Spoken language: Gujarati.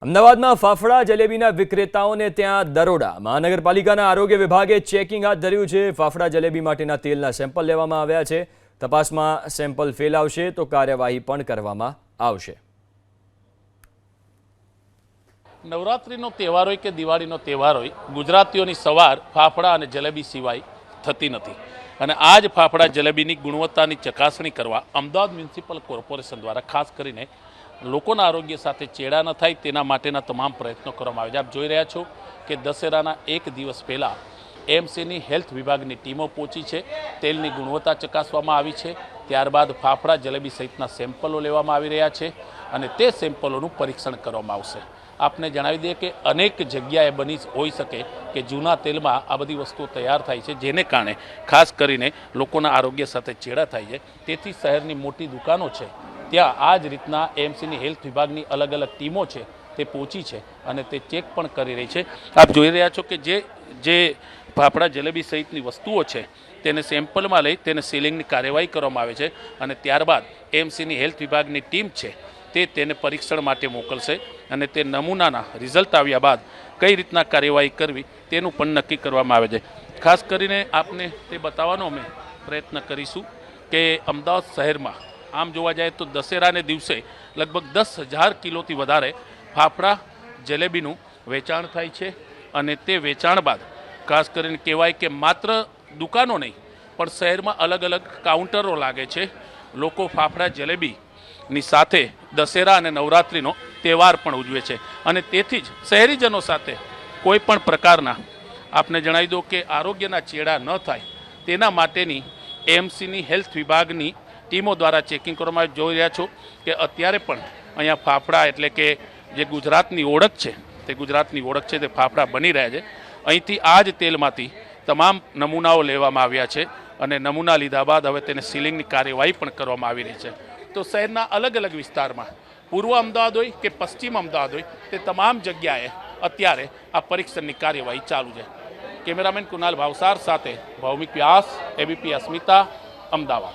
અમદાવાદમાં ફાફડા જલેબીના વિક્રેતાઓને ત્યાં દરોડા। મહાનગરપાલિકાના આરોગ્ય વિભાગે ચેકિંગ હાથ ધર્યું છે। ફાફડા જલેબી માટેના તેલના સેમ્પલ લેવામાં આવ્યા છે। તપાસમાં સેમ્પલ ફેલ આવશે તો કાર્યવાહી પણ કરવામાં આવશે। નવરાત્રિનો તહેવાર હોય કે દિવાળીનો તહેવાર હોય, ગુજરાતીઓની સવાર ફાફડા અને જલેબી સિવાય થતી નથી અને આ જ ફાફડા જલેબીની ગુણવત્તાની ચકાસણી કરવા અમદાવાદ મ્યુનિસિપલ કોર્પોરેશન દ્વારા ખાસ કરીને લોકોના આરોગ્ય સાથે ચેડા ન થાય તેના માટેના તમામ પ્રયત્નો કરવામાં આવે છે। આપ જોઈ રહ્યા છો કે દશેરાના એક દિવસ પહેલાં એમસીની હેલ્થ વિભાગની ટીમો પહોંચી છે, તેલની ગુણવત્તા ચકાસવામાં આવી છે, ત્યારબાદ ફાફડા જલેબી સહિતના સેમ્પલો લેવામાં આવી રહ્યા છે અને તે સેમ્પલોનું પરીક્ષણ કરવામાં આવશે। આપને જણાવી દઈએ કે અનેક જગ્યાએ બની હોઈ શકે કે જૂના તેલમાં આ બધી વસ્તુઓ તૈયાર થાય છે, જેને કારણે ખાસ કરીને લોકોના આરોગ્ય સાથે ચેડા થાય છે। તેથી શહેરની મોટી દુકાનો છે ત્યાં આ જ રીતના એમસીની હેલ્થ વિભાગની અલગ અલગ ટીમો છે તે પહોંચી છે અને તે ચેક પણ કરી રહી છે। આપ જોઈ રહ્યા છો કે જે ફાફડા જલેબી સહિતની વસ્તુઓ છે તેને સેમ્પલમાં લઈ તેને સીલિંગની કાર્યવાહી કરવામાં આવે છે અને ત્યારબાદ એમસીની હેલ્થ વિભાગની ટીમ છે તે તેને પરીક્ષણ માટે મોકલશે અને તે નમૂનાના રિઝલ્ટ આવ્યા બાદ કઈ રીતના કાર્યવાહી કરવી તેનું પણ નક્કી કરવામાં આવે છે। ખાસ કરીને આપને તે બતાવવાનો અમે પ્રયત્ન કરીશું કે અમદાવાદ શહેરમાં આમ જોવા જાય તો દશેરાને દિવસે લગભગ 10,000 કિલોથી વધારે ફાફડા જલેબીનું વેચાણ થાય છે અને તે વેચાણ બાદ ખાસ કરીને કહેવાય કે માત્ર દુકાનો નહીં પણ શહેરમાં અલગ અલગ કાઉન્ટરો લાગે છે। લોકો ફાફડા જલેબીની સાથે દશેરા અને નવરાત્રિનો તહેવાર પણ ઉજવે છે અને તેથી જ શહેરીજનો સાથે કોઈ પણ પ્રકારના આપને જણાવી દો કે આરોગ્યના ચેડા ન થાય તેના માટેની એમસીની હેલ્થ વિભાગની ટીમો દ્વારા ચેકિંગ કરવામાં જોઈ રહ્યા છો કે અત્યારે પણ અહીંયા ફાફડા એટલે કે જે ગુજરાતની ઓળખ છે તે ફાફડા બની રહ્યા છે। અહીંથી આ જ તેલમાંથી તમામ નમૂનાઓ લેવામાં આવ્યા છે અને નમૂના લીધા બાદ હવે તેને સીલિંગની કાર્યવાહી પણ કરવામાં આવી રહી છે। તો શહેરના અલગ અલગ વિસ્તારમાં પૂર્વ અમદાવાદ હોય કે પશ્ચિમ અમદાવાદ હોય તે તમામ જગ્યાએ અત્યારે આ પરીક્ષણની કાર્યવાહી ચાલુ છે। કેમેરામેન કુનાલ ભાવસાર સાથે ભૌમિક વ્યાસ, એબીપી અસ્મિતા, અમદાવાદ।